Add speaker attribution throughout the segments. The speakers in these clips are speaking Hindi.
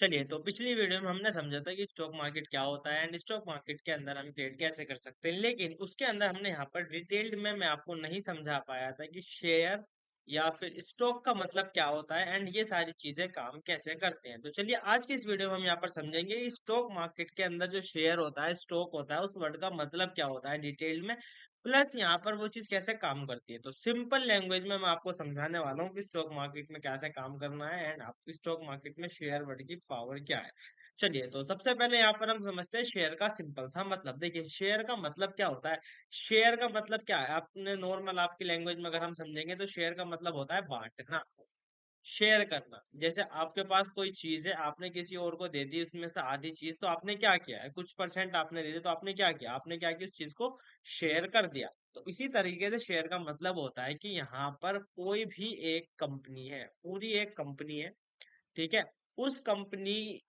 Speaker 1: चलिए, तो पिछली वीडियो में हमने समझा था कि स्टॉक मार्केट क्या होता है एंड स्टॉक मार्केट के अंदर हम ट्रेड कैसे कर सकते हैं। लेकिन उसके अंदर हमने यहाँ पर डिटेल्ड में मैं आपको नहीं समझा पाया था कि शेयर या फिर स्टॉक का मतलब क्या होता है एंड ये सारी चीजें काम कैसे करते हैं। तो चलिए, आज की इस वीडियो में हम यहाँ पर समझेंगे कि स्टॉक मार्केट के अंदर जो शेयर होता है, स्टॉक होता है, उस वर्ड का मतलब क्या होता है डिटेल में, प्लस यहाँ पर वो चीज कैसे काम करती है। तो सिंपल लैंग्वेज में मैं आपको समझाने वाला हूँ कि स्टॉक मार्केट में कैसे काम करना है एंड आपकी स्टॉक मार्केट में शेयर वर्ड की पावर क्या है। चलिए, तो सबसे पहले यहाँ पर हम समझते हैं शेयर का सिंपल सा मतलब। देखिए, शेयर का मतलब क्या होता है। शेयर का मतलब क्या है, आपने नॉर्मल आपकी लैंग्वेज में अगर हम समझेंगे तो शेयर का मतलब होता है बांटना, शेयर करना। जैसे आपके पास कोई चीज है, आपने किसी और को दे दी उसमें से आधी चीज, तो आपने क्या किया है, कुछ परसेंट आपने दे दिया, तो आपने क्या किया, आपने क्या किया, उस चीज को शेयर कर दिया। तो इसी तरीके से शेयर का मतलब होता है कि यहाँ पर कोई भी एक कंपनी है, पूरी एक कंपनी है, ठीक है। उस कंपनी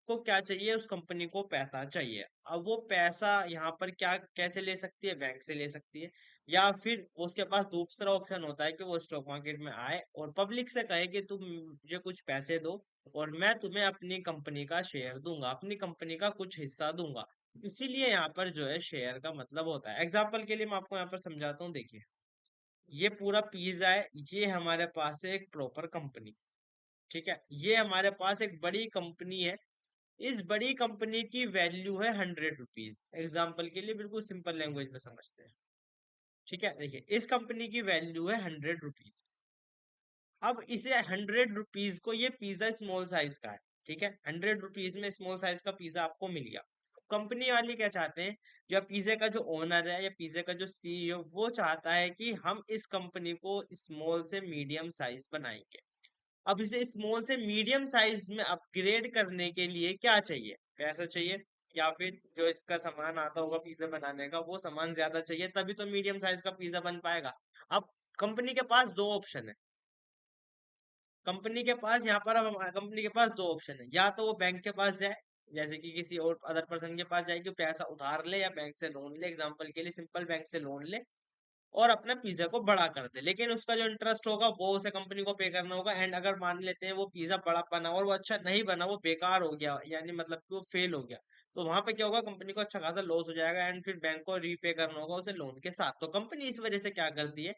Speaker 1: को क्या चाहिए, उस कंपनी को पैसा चाहिए। अब वो पैसा यहाँ पर क्या कैसे ले सकती है, बैंक से ले सकती है, या फिर उसके पास दूसरा ऑप्शन होता है कि वो स्टॉक मार्केट में आए और पब्लिक से कहे कि तुम मुझे कुछ पैसे दो और मैं तुम्हें अपनी कंपनी का शेयर दूंगा, अपनी कंपनी का कुछ हिस्सा दूंगा। इसीलिए यहाँ पर जो है शेयर का मतलब होता है। एग्जाम्पल के लिए मैं आपको यहाँ पर समझाता हूँ। देखिए, ये पूरा पिज्जा है, ये हमारे पास है एक प्रॉपर कंपनी, ठीक है। ये हमारे पास एक बड़ी कंपनी है, इस बड़ी कंपनी की वैल्यू है 100 रुपीज। एग्जाम्पल के लिए बिल्कुल सिंपल लैंग्वेज में समझते हैं, ठीक है। देखिए, इस कंपनी की वैल्यू है 100 रुपीज। अब इसे 100 रुपीज को, ये पिज्जा स्मॉल साइज का है, ठीक है, 100 रुपीज में स्मॉल साइज का पिज्जा आपको मिल गया। कंपनी वाले क्या चाहते हैं, जो पिज्जे का जो ओनर है या पिज्जे का जो सीईओ, वो चाहता है कि हम इस कंपनी को स्मॉल से मीडियम साइज बनाएंगे। अब इसे स्मॉल से मीडियम साइज में अपग्रेड करने के लिए क्या चाहिए, पैसा चाहिए, या फिर जो इसका सामान आता होगा पिज्जा बनाने का, वो सामान ज्यादा चाहिए, तभी तो मीडियम साइज का पिज्जा बन पाएगा। अब कंपनी के पास दो ऑप्शन है, कंपनी के पास यहाँ पर, अब कंपनी के पास दो ऑप्शन है, या तो वो बैंक के पास जाए, जैसे कि किसी और अदर पर्सन के पास जाए कि पैसा उधार ले या बैंक से लोन ले। एग्जांपल के लिए सिंपल बैंक से लोन ले और अपना पिज्जा को बड़ा कर दे, लेकिन उसका जो इंटरेस्ट होगा वो उसे कंपनी को पे करना होगा। एंड अगर मान लेते हैं वो पिज्जा बड़ा बना और वो अच्छा नहीं बना, वो बेकार हो गया, यानी मतलब कि वो फेल हो गया, तो वहां पे क्या होगा, कंपनी को अच्छा खासा लॉस हो जाएगा एंड फिर बैंक को रीपे करना होगा उसे लोन के साथ। तो कंपनी इस वजह से क्या करती है,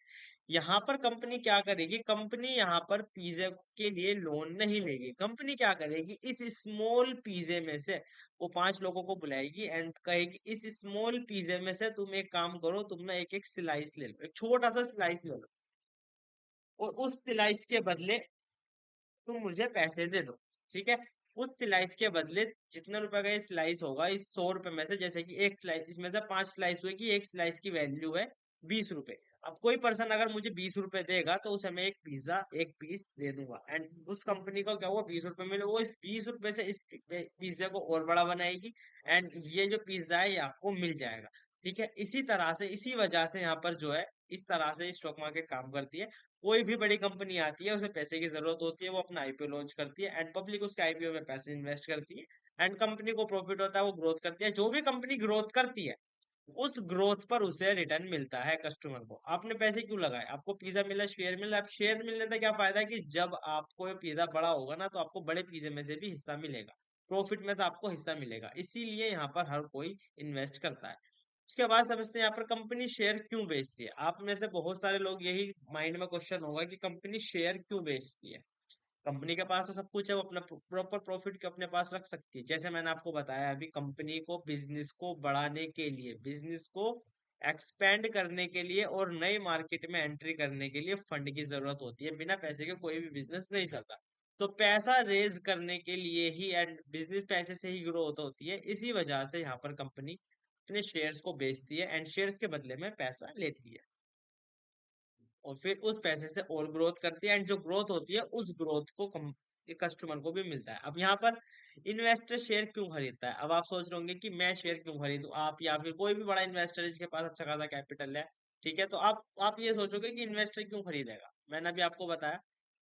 Speaker 1: यहाँ पर कंपनी क्या करेगी, कंपनी यहाँ पर पिज्जा के लिए लोन नहीं लेगी। कंपनी क्या करेगी, इस स्मॉल पिज्जे में से वो 5 लोगों को बुलाएगी एंड कहेगी इस स्मॉल पिज्जे में से तुम एक काम करो, तुम ना एक एक स्लाइस ले लो, एक छोटा सा स्लाइस ले लो, और उस स्लाइस के बदले तुम मुझे पैसे दे दो, ठीक है। उस स्लाइस के बदले जितने रुपए का ये स्लाइस होगा, इस 100 रुपए में से, जैसे कि एक स्लाइस, इसमें से 5 स्लाइस हुए कि एक स्लाइस की वैल्यू है 20 रुपए। अब कोई पर्सन अगर मुझे 20 रुपए देगा तो उसे मैं एक पिज्जा एक पीस दे दूंगा एंड उस कंपनी को क्या हुआ, 20 रुपए मिले, वो इस 20 रुपए से इस पिज्जा को और बड़ा बनाएगी एंड ये जो पिज्जा है ये आपको मिल जाएगा, ठीक है। इसी तरह से, इसी वजह से यहाँ पर जो है, इस तरह से स्टॉक मार्केट काम करती है। कोई भी बड़ी कंपनी आती है, उसे पैसे की जरूरत होती है, वो अपना आईपीओ लॉन्च करती है एंड पब्लिक उसके आईपीओ में पैसे इन्वेस्ट करती है एंड कंपनी को प्रॉफिट होता है, वो ग्रोथ करती है। जो भी कंपनी ग्रोथ करती है, उस ग्रोथ पर उसे रिटर्न मिलता है कस्टमर को। आपने पैसे क्यों लगाए, आपको पिज्जा मिला, शेयर मिला। अब शेयर मिलने से क्या फायदा है कि जब आपको ये पिज्जा बड़ा होगा ना, तो आपको बड़े पिज्जे में से भी हिस्सा मिलेगा, प्रॉफिट में तो आपको हिस्सा मिलेगा। इसीलिए यहाँ पर हर कोई इन्वेस्ट करता है। उसके बाद समझते हैं यहाँ पर कंपनी शेयर क्यों बेचती है। आप में से बहुत सारे लोग, यही माइंड में क्वेश्चन होगा कि कंपनी शेयर क्यों बेचती है। कंपनी के पास तो सब कुछ है, वो अपना प्रॉपर प्रॉफिट को अपने पास रख सकती है। जैसे मैंने आपको बताया अभी, कंपनी को बिजनेस को बढ़ाने के लिए, बिजनेस को एक्सपेंड करने के लिए और नई मार्केट में एंट्री करने के लिए फंड की जरूरत होती है। बिना पैसे के कोई भी बिजनेस नहीं चलता। तो पैसा रेज करने के लिए ही, एंड बिजनेस पैसे से ही ग्रोथ होती है, इसी वजह से यहाँ पर कंपनी अपने शेयर्स को बेचती है एंड शेयर्स के बदले में पैसा लेती है और फिर उस पैसे से और ग्रोथ करती है एंड जो ग्रोथ होती है उस ग्रोथ को कस्टमर को भी मिलता है। अब यहाँ पर इन्वेस्टर शेयर क्यों खरीदता है। अब आप सोच रहे होंगे कि मैं शेयर क्यों खरीदूं, आप या फिर कोई भी बड़ा इन्वेस्टर है जिसके पास अच्छा खासा कैपिटल है, ठीक है, तो आप ये सोचोगे कि इन्वेस्टर क्यों खरीदेगा। मैंने अभी आपको बताया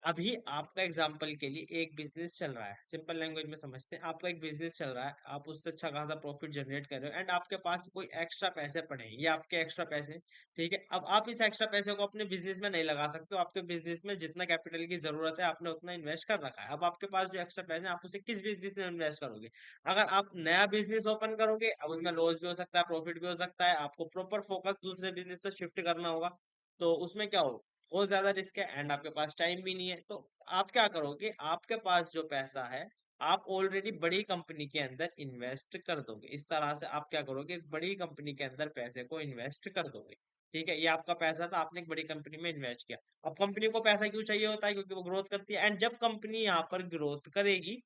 Speaker 1: अभी आपका एग्जाम्पल के लिए एक बिजनेस चल रहा है, सिंपल लैंग्वेज में समझते हैं, आपका एक बिजनेस चल रहा है, आप उससे अच्छा खासा प्रॉफिट जनरेट कर रहे हो एंड आपके पास कोई एक्स्ट्रा पैसे पड़े हैं, ये आपके एक्स्ट्रा पैसे हैं, ठीक है। अब आप इस एक्स्ट्रा पैसे को अपने बिजनेस में नहीं लगा सकते हो, आपके बिजनेस में जितना कैपिटल की जरूरत है आपने उतना इन्वेस्ट कर रखा है। अब आपके पास जो एक्स्ट्रा पैसे हैं आप उसे किस बिजनेस में इन्वेस्ट करोगे? अगर आप नया बिजनेस ओपन करोगे, अब उसमें लॉस भी हो सकता है, प्रॉफिट भी हो सकता है, आपको प्रॉपर फोकस दूसरे बिजनेस पे शिफ्ट करना होगा, तो उसमें क्या हो, बहुत ज्यादा रिस्क है एंड आपके पास टाइम भी नहीं है। तो आप क्या करोगे, आपके पास जो पैसा है आप ऑलरेडी बड़ी कंपनी के अंदर इन्वेस्ट कर दोगे। इस तरह से आप क्या करोगे, बड़ी कंपनी के अंदर पैसे को इन्वेस्ट कर दोगे, ठीक है। ये आपका पैसा था, आपने एक बड़ी कंपनी में इन्वेस्ट किया। अब कंपनी को पैसा क्यों चाहिए होता है, क्योंकि वो ग्रोथ करती है एंड जब कंपनी यहाँ पर ग्रोथ करेगी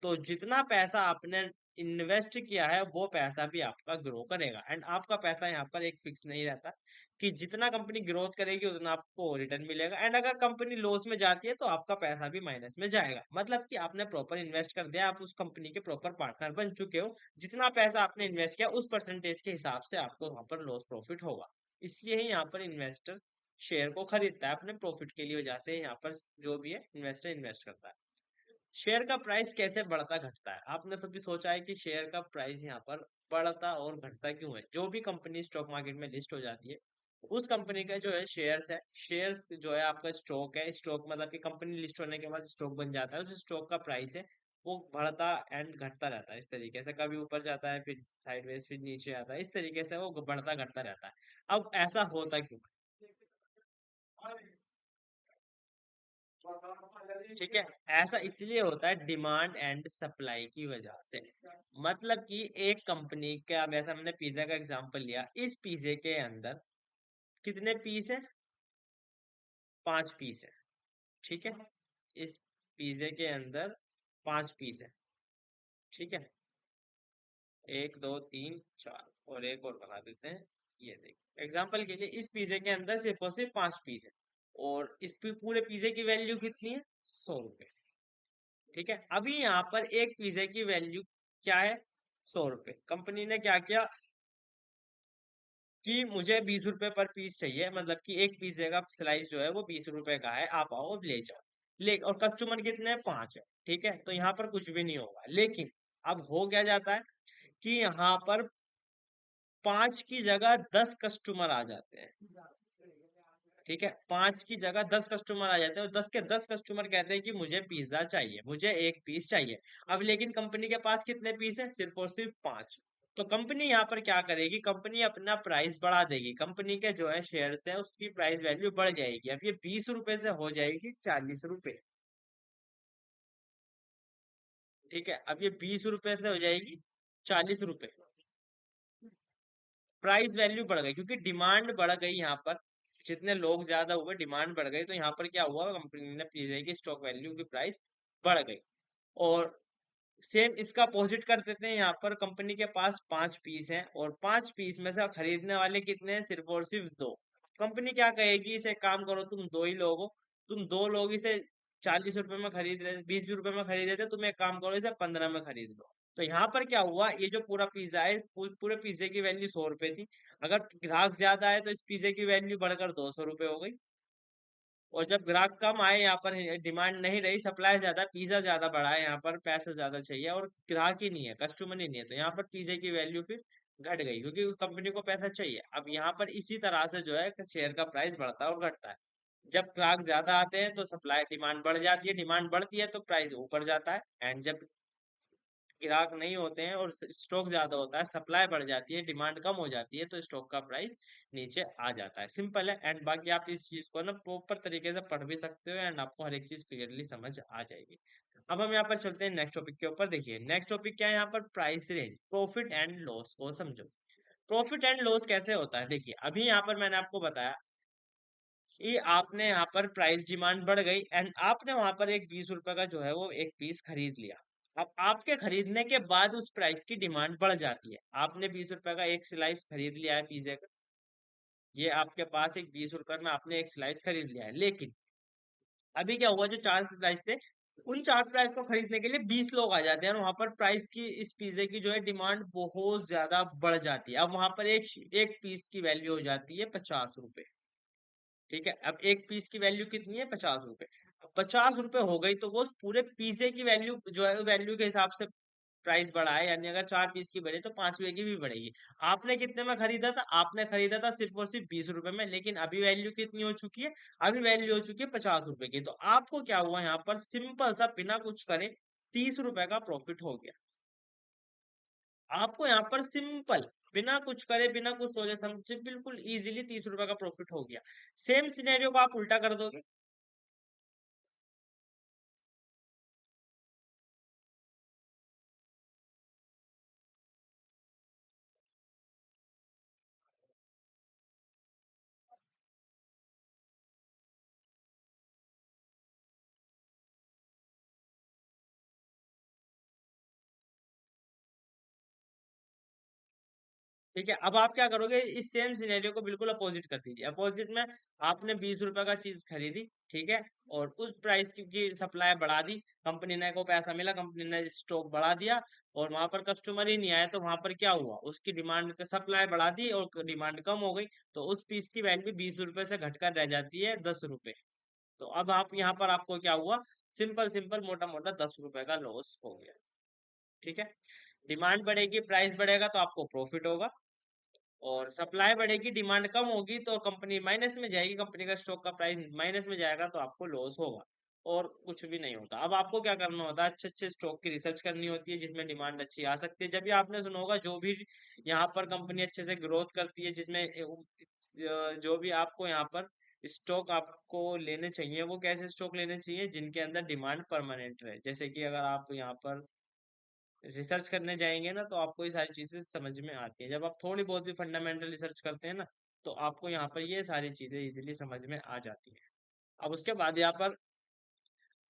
Speaker 1: तो जितना पैसा आपने इन्वेस्ट किया है वो पैसा भी आपका ग्रो करेगा एंड आपका पैसा यहाँ पर एक फिक्स नहीं रहता कि जितना कंपनी ग्रोथ करेगी उतना आपको रिटर्न मिलेगा एंड अगर कंपनी लॉस में जाती है तो आपका पैसा भी माइनस में जाएगा। मतलब कि आपने प्रॉपर इन्वेस्ट कर दिया, आप उस कंपनी के प्रॉपर पार्टनर बन चुके हो, जितना पैसा आपने इन्वेस्ट किया उस परसेंटेज के हिसाब से आपको वहां पर लॉस प्रॉफिट होगा। इसलिए ही यहाँ पर इन्वेस्टर शेयर को खरीदता है अपने प्रॉफिट के लिए, वजह से यहाँ पर जो भी है इन्वेस्टर इन्वेस्ट करता है। शेयर का प्राइस कैसे बढ़ता घटता है, आपने कभी सोचा है कि शेयर का प्राइस यहाँ पर बढ़ता और घटता क्यों है? जो भी कंपनी स्टॉक मार्केट में लिस्ट हो जाती है उस कंपनी का जो है शेयर्स है, शेयर्स जो है आपका स्टॉक है, स्टॉक मतलब कि कंपनी लिस्ट होने के बाद स्टॉक बन जाता है, उस स्टॉक का प्राइस है वो बढ़ता एंड घटता रहता है। इस तरीके से कभी ऊपर जाता है, फिर साइडवेज, फिर नीचे आता है, इस तरीके से वो बढ़ता घटता रहता है। अब ऐसा होता क्यों? ठीक है, ऐसा इसलिए होता है डिमांड एंड सप्लाई की वजह से। मतलब कि एक कंपनी का, वैसा हमने पिज्जा का एग्जांपल लिया, इस पिज्जे के अंदर कितने पीस है? 5 पीस है, ठीक है। इस पिज्जे के अंदर 5 पीस है, ठीक है। 1 2 3 4 और एक और बना देते हैं। ये देखिए एग्जाम्पल के लिए इस पिज्जे के अंदर सिर्फ और सिर्फ 5 पीस है और इस पूरे पिज्जे की वैल्यू कितनी है? 100 रुपए, ठीक है। अभी यहाँ पर एक पिज्जा की वैल्यू क्या है? 100 रुपए। कंपनी ने क्या किया कि मुझे 20 रुपए पर पीस चाहिए, मतलब कि एक पिज्जे का स्लाइस जो है वो 20 रुपए का है, आप आओ ले जाओ। ले, और कस्टमर कितने हैं? 5 है, ठीक है। तो यहाँ पर कुछ भी नहीं होगा, लेकिन अब हो क्या जाता है कि यहाँ पर 5 की जगह 10 कस्टमर आ जाते हैं, ठीक है। 5 की जगह 10 कस्टमर आ जाते हैं और 10 के 10 कस्टमर कहते हैं कि मुझे पिज्जा चाहिए, मुझे एक पीस चाहिए। अब लेकिन कंपनी के पास कितने पीस है? सिर्फ और सिर्फ 5। तो कंपनी यहाँ पर क्या करेगी, कंपनी अपना प्राइस बढ़ा देगी, कंपनी के जो है शेयर्स है उसकी प्राइस वैल्यू बढ़ जाएगी। अब ये 20 रुपए से हो जाएगी 40 रुपए, ठीक है। अब ये 20 रुपए से हो जाएगी 40 रुपए, प्राइस वैल्यू बढ़ गई क्योंकि डिमांड बढ़ गई यहाँ पर। जितने लोग ज्यादा हुए, डिमांड बढ़ गई, तो यहाँ पर क्या हुआ, कंपनी ने पिज्जा की स्टॉक वैल्यू की प्राइस बढ़ गई। और सेम इसका अपोजिट कर देते हैं, यहाँ पर कंपनी के पास 5 पीस हैं और 5 पीस में से खरीदने वाले कितने हैं? सिर्फ और सिर्फ 2। कंपनी क्या कहेगी, इसे काम करो, तुम 2 ही लोग हो, तुम 2 लोग इसे 40 रुपए में खरीद रहे, 20 रुपए में खरीद रहे थे, तुम एक काम करो इसे 15 में खरीद लो। तो यहाँ पर क्या हुआ, ये जो पूरा पिज्जा है, पूरे पिज्जे की वैल्यू 100 रुपए थी, अगर ग्राहक ज्यादा है तो इस पिज्जे की वैल्यू बढ़कर 200 रुपए हो गई। और जब ग्राहक कम आए, यहाँ पर डिमांड नहीं रही, सप्लाई ज्यादा, पिज्जा ज्यादा बढ़ा है, यहाँ पर पैसा ज्यादा चाहिए और ग्राहक ही नहीं है, कस्टमर ही नहीं है, तो यहाँ पर पिज्जे की वैल्यू फिर घट गई क्योंकि कंपनी को पैसा चाहिए। अब यहाँ पर इसी तरह से जो है शेयर का प्राइस बढ़ता है और घटता है। जब ग्राहक ज्यादा आते हैं तो सप्लाई डिमांड बढ़ जाती है, डिमांड बढ़ती है तो प्राइस ऊपर जाता है एंड जब ग्राहक नहीं होते हैं और स्टॉक ज्यादा होता है, सप्लाई बढ़ जाती है, डिमांड कम हो जाती है, तो स्टॉक का प्राइस नीचे आ जाता है। सिंपल है एंड बाकी आप इस चीज को ना प्रॉपर तरीके से पढ़ भी सकते हो एंड आपको हर एक चीज क्लियरली समझ आ जाएगी। अब हम यहाँ पर चलते हैं नेक्स्ट टॉपिक के ऊपर। देखिए नेक्स्ट टॉपिक क्या है, यहाँ पर price range, profit and loss को समझो। प्रॉफिट एंड लॉस कैसे होता है, देखिए अभी यहाँ पर मैंने आपको बताया कि आपने यहाँ पर प्राइस डिमांड बढ़ गई एंड आपने वहां पर एक 20 रुपए का जो है वो एक पीस खरीद लिया। अब आपके खरीदने के बाद उस प्राइस की डिमांड बढ़ जाती है, आपने 20 रुपए का एक स्लाइस खरीद लिया है पिज्जे का, ये आपके पास एक 20 रुपए में आपने एक स्लाइस खरीद लिया है, लेकिन अभी क्या हुआ, जो 4 स्लाइस थे उन 4 प्राइस को खरीदने के लिए 20 लोग आ जाते हैं और वहां पर प्राइस की, इस पिज्जे की जो है डिमांड बहुत ज्यादा बढ़ जाती है। अब वहां पर एक पीस की वैल्यू हो जाती है 50 रुपए, ठीक है। अब एक पीस की वैल्यू कितनी है? 50 रुपए। ₹50 हो गई तो वो उस पूरे पिज्जे की वैल्यू जो है वैल्यू के हिसाब से प्राइस बढ़ा है, यानी अगर 4 पीस की बढ़ी तो 5 रुपए की भी बढ़ेगी। आपने कितने में खरीदा था? आपने खरीदा था सिर्फ और सिर्फ ₹20 में, लेकिन अभी वैल्यू कितनी हो चुकी है? अभी वैल्यू हो चुकी है ₹50 की। तो आपको क्या हुआ यहाँ पर, सिंपल सा बिना कुछ करे ₹30 का प्रॉफिट हो गया। आपको यहाँ पर सिंपल बिना कुछ करे, बिना कुछ सोचे समझे, बिल्कुल इजीली ₹30 का प्रॉफिट हो गया। सेम सिनेरियो को आप उल्टा कर दोगे। ठीक है, अब आप क्या करोगे, इस सेम सिनेरियो को बिल्कुल अपोजिट कर दीजिए। अपोजिट में आपने ₹20 का चीज खरीदी, ठीक है, और उस प्राइस की सप्लाई बढ़ा दी, कंपनी ने को पैसा मिला, कंपनी ने स्टॉक बढ़ा दिया, और वहां पर कस्टमर ही नहीं आया, तो वहां पर क्या हुआ, उसकी डिमांड सप्लाई बढ़ा दी और डिमांड कम हो गई, तो उस पीस की वैल्यू ₹20 से घटकर रह जाती है ₹10। तो अब आप यहाँ पर आपको क्या हुआ, सिंपल सिंपल मोटा मोटा ₹10 का लॉस हो गया। ठीक है, डिमांड बढ़ेगी, प्राइस बढ़ेगा तो आपको प्रॉफिट होगा, और सप्लाई बढ़ेगी, डिमांड कम होगी तो कंपनी माइनस में जाएगी, कंपनी का स्टॉक का प्राइस माइनस में जाएगा तो आपको लॉस होगा, और कुछ भी नहीं होता। अब आपको क्या करना होता है, अच्छे अच्छे स्टॉक की रिसर्च करनी होती है जिसमें डिमांड अच्छी आ सकती है। जब भी आपने सुना होगा, जो भी यहाँ पर कंपनी अच्छे से ग्रोथ करती है, जिसमें जो भी आपको यहाँ पर स्टॉक आपको लेने चाहिए, वो कैसे स्टॉक लेने चाहिए, जिनके अंदर डिमांड परमानेंट रहे। जैसे कि अगर आप यहाँ पर रिसर्च करने जाएंगे ना, तो आपको ये सारी चीजें समझ में आती है। जब आप थोड़ी बहुत भी फंडामेंटल रिसर्च करते हैं ना, तो आपको यहाँ पर ये सारी चीजें इजीली समझ में आ जाती है। अब उसके बाद यहाँ पर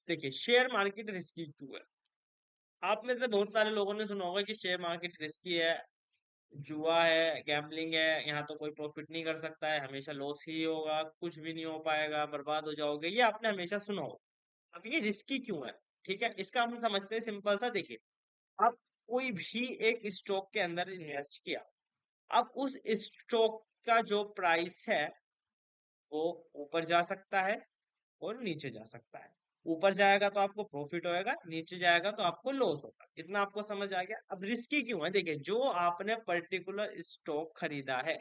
Speaker 1: देखिए, शेयर मार्केट रिस्की क्यों है। आप में से बहुत सारे लोगों ने सुना होगा कि शेयर मार्केट रिस्की है, जुआ है, गैम्बलिंग है, यहाँ तो कोई प्रॉफिट नहीं कर सकता है, हमेशा लॉस ही होगा, कुछ भी नहीं हो पाएगा, बर्बाद हो जाओगे, ये आपने हमेशा सुना हो। अब ये रिस्की क्यों है, ठीक है, इसका हम समझते हैं सिंपल सा। देखिए, आप कोई भी एक स्टॉक के अंदर इन्वेस्ट किया, अब उस स्टॉक का जो प्राइस है वो ऊपर जा सकता है और नीचे जा सकता है। ऊपर जाएगा तो आपको प्रॉफिट होएगा, नीचे जाएगा तो आपको लॉस होगा। इतना आपको समझ आ गया। अब रिस्की क्यों है, देखिए, जो आपने पर्टिकुलर स्टॉक खरीदा है,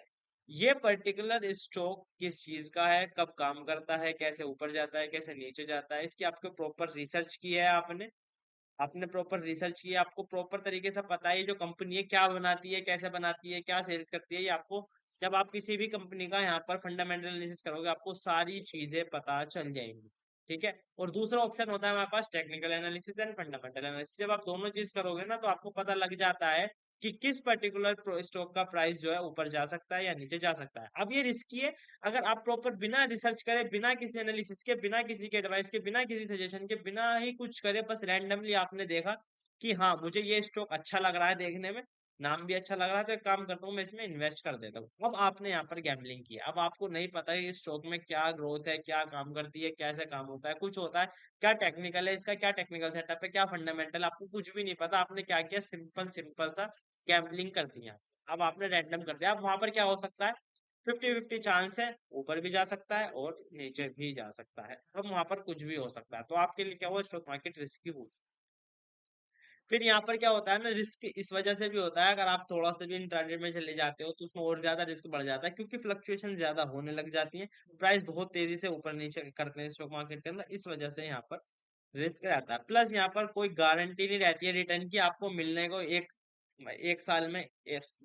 Speaker 1: ये पर्टिकुलर स्टॉक किस चीज का है, कब काम करता है, कैसे ऊपर जाता है, कैसे नीचे जाता है, इसकी आपको प्रॉपर रिसर्च की है आपने। आपने प्रॉपर रिसर्च की है, आपको प्रॉपर तरीके से पता है ये जो कंपनी है क्या बनाती है, कैसे बनाती है, क्या सेल्स करती है, ये आपको, जब आप किसी भी कंपनी का यहाँ पर फंडामेंटल एनालिसिस करोगे, आपको सारी चीजें पता चल जाएंगी। ठीक है, और दूसरा ऑप्शन होता है हमारे पास technical analysis and fundamental analysis. जब आप दोनों चीज करोगे ना, तो आपको पता लग जाता है कि किस पर्टिकुलर स्टॉक का प्राइस जो है ऊपर जा सकता है या नीचे जा सकता है। अब ये रिस्की है, अगर आप प्रॉपर बिना रिसर्च करे, बिना किसी एनालिसिस के, बिना किसी के एडवाइस के, बिना किसी सजेशन के, बिना ही कुछ करे, बस रैंडमली आपने देखा कि हाँ मुझे ये स्टॉक अच्छा लग रहा है देखने में, नाम भी अच्छा लग रहा है, तो एक काम करता हूँ मैं इसमें इन्वेस्ट कर देता हूँ। अब आपने यहाँ पर गैम्बलिंग की है। अब आपको नहीं पता है इस स्टॉक में क्या ग्रोथ है, क्या काम करती है, कैसे काम होता है, कुछ होता है, क्या टेक्निकल है इसका, क्या टेक्निकल सेटअप है, क्या फंडामेंटल, आपको कुछ भी नहीं पता। आपने क्या किया, सिंपल सिंपल सा गैम्बलिंग कर दिया। अब आपने रैंडम कर दिया। अब वहां पर क्या हो सकता है, 50-50 चांस है, ऊपर भी जा सकता है और नीचे भी जा सकता है। अब वहां पर कुछ भी हो सकता है, तो आपके लिए क्या हुआ, स्टॉक मार्केट रिस्की हुई। फिर यहाँ पर क्या होता है ना, रिस्क इस वजह से भी होता है, अगर आप थोड़ा सा भी इंट्राडे में चले जाते हो तो उसमें और ज्यादा रिस्क बढ़ जाता है, क्योंकि फ्लक्चुएशन ज्यादा होने लग जाती है, प्राइस बहुत तेजी से ऊपर नीचे करते हैं स्टॉक मार्केट के अंदर, इस वजह से यहाँ पर रिस्क रहता है। प्लस यहाँ पर कोई गारंटी नहीं रहती है रिटर्न की, आपको मिलने को एक एक साल में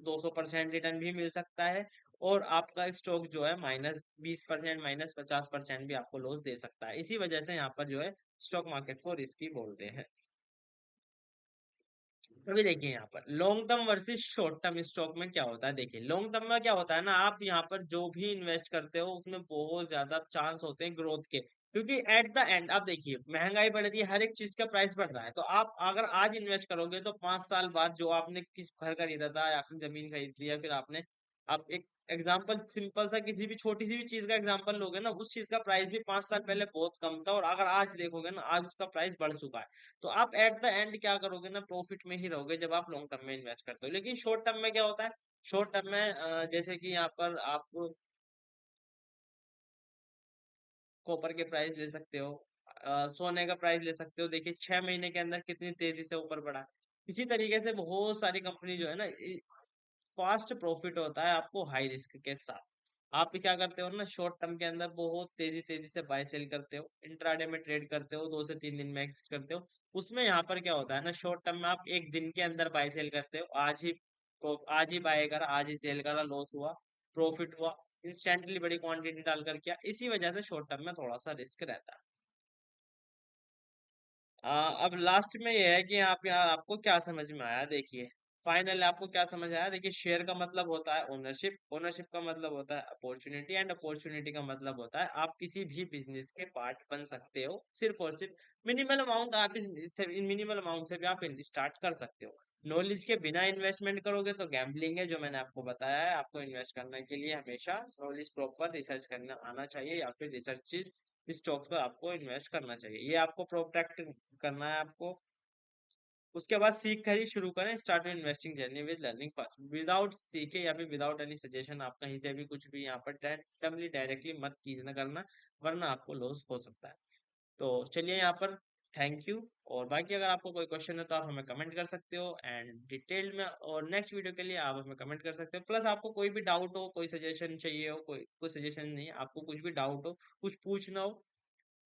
Speaker 1: 200% रिटर्न भी मिल सकता है, और आपका स्टॉक जो है -20%, -50% भी आपको लॉस दे सकता है। इसी वजह से यहाँ पर जो है स्टॉक मार्केट को रिस्की बोलते हैं। अभी देखिए, यहाँ पर long term versus short term stock में क्या होता है। देखिए, लॉन्ग टर्म में क्या होता है ना, आप यहाँ पर जो भी इन्वेस्ट करते हो उसमें बहुत ज्यादा चांस होते हैं ग्रोथ के, क्योंकि एट द एंड आप देखिए, महंगाई बढ़ रही है, हर एक चीज का प्राइस बढ़ रहा है, तो आप अगर आज इन्वेस्ट करोगे तो 5 साल बाद जो आपने किस घर खरीदा था या आपने जमीन खरीद ली, या फिर आपने, आप एक एग्जाम्पल सिंपल सा किसी भी छोटी सी भी चीज का एग्जाम्पल लोगे ना, उस चीज का प्राइस भी 5 साल पहले बहुत कम था, और अगर आज देखोगे ना, आज उसका प्राइस बढ़ चुका है। तो आप एट द एंड क्या करोगे ना, प्रॉफिट में ही रहोगे जब आप लॉन्ग टर्म में इन्वेस्ट करते हो। लेकिन शॉर्ट टर्म में क्या होता है, शॉर्ट टर्म में जैसे कि यहाँ पर आप कॉपर के प्राइस ले सकते हो, सोने का प्राइस ले सकते हो, देखिए 6 महीने के अंदर कितनी तेजी से ऊपर बढ़ा है। इसी तरीके से बहुत सारी कंपनी जो है ना, फास्ट प्रॉफिट होता है आपको हाई रिस्क के साथ। आप क्या करते हो ना, शॉर्ट टर्म के अंदर बहुत तेजी तेजी से बाय सेल करते हो, इंट्राडे में ट्रेड करते हो, 2 से 3 दिन में एग्जिट करते हो। उसमें यहाँ पर क्या होता है ना, शॉर्ट टर्म में आप एक दिन के अंदर बाय सेल करते हो, आज ही बाय करा, आज ही सेल करा, लॉस हुआ, प्रॉफिट हुआ, इंस्टेंटली बड़ी क्वांटिटी डालकर किया। इसी वजह से शॉर्ट टर्म में थोड़ा सा रिस्क रहता है। अब लास्ट में ये है कि आप यार आपको क्या समझ में आया, देखिए फाइनल आपको क्या समझ आया। देखिए शेयर का मतलब होता है ओनरशिप, ओनरशिप का मतलब होता है अपॉर्चुनिटी, एंड अपॉर्चुनिटी का मतलब होता है आप किसी भी बिजनेस के पार्ट बन सकते हो, सिर्फ और सिर्फ मिनिमल अमाउंट, आप इन मिनिमल अमाउंट से भी आप स्टार्ट कर सकते हो। नॉलेज के बिना इन्वेस्टमेंट करोगे तो गैम्बलिंग है, जो मैंने आपको बताया है। आपको इन्वेस्ट करने के लिए हमेशा नॉलेज प्रॉपर रिसर्च करना आना चाहिए, या फिर रिसर्च स्टॉक पर आपको इन्वेस्ट करना चाहिए, ये आपको प्रोटेक्ट करना है आपको। उसके बाद सीख कर ही शुरू करें, start investing journey with learning first. Without सीखे या फिर विदाउट एनी सजेशन आप कहीं से भी कुछ भी यहाँ पर डायरेक्टली मत कीजिए करना, वरना आपको लॉस हो सकता है। तो चलिए यहाँ पर थैंक यू। और बाकी अगर आपको कोई क्वेश्चन है तो आप हमें कमेंट कर सकते हो एंड डिटेल में, और नेक्स्ट वीडियो के लिए आप हमें कमेंट कर सकते हो। प्लस आपको कोई भी डाउट हो, कोई सजेशन चाहिए हो, कोई सजेशन नहीं, आपको कुछ भी डाउट हो, कुछ पूछना हो,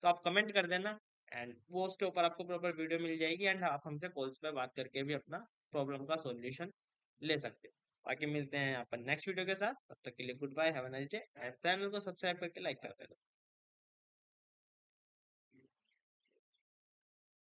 Speaker 1: तो आप कमेंट कर देना, एंड वो उसके ऊपर आपको प्रॉपर वीडियो मिल जाएगी, एंड आप हमसे कॉल्स पे बात करके भी अपना प्रॉब्लम का सॉल्यूशन ले सकते हो। बाकी मिलते हैं यहाँ पर नेक्स्ट वीडियो के साथ, तब तक के लिए good bye, have a nice day, and channel को सब्सक्राइब करके लाइक कर देना।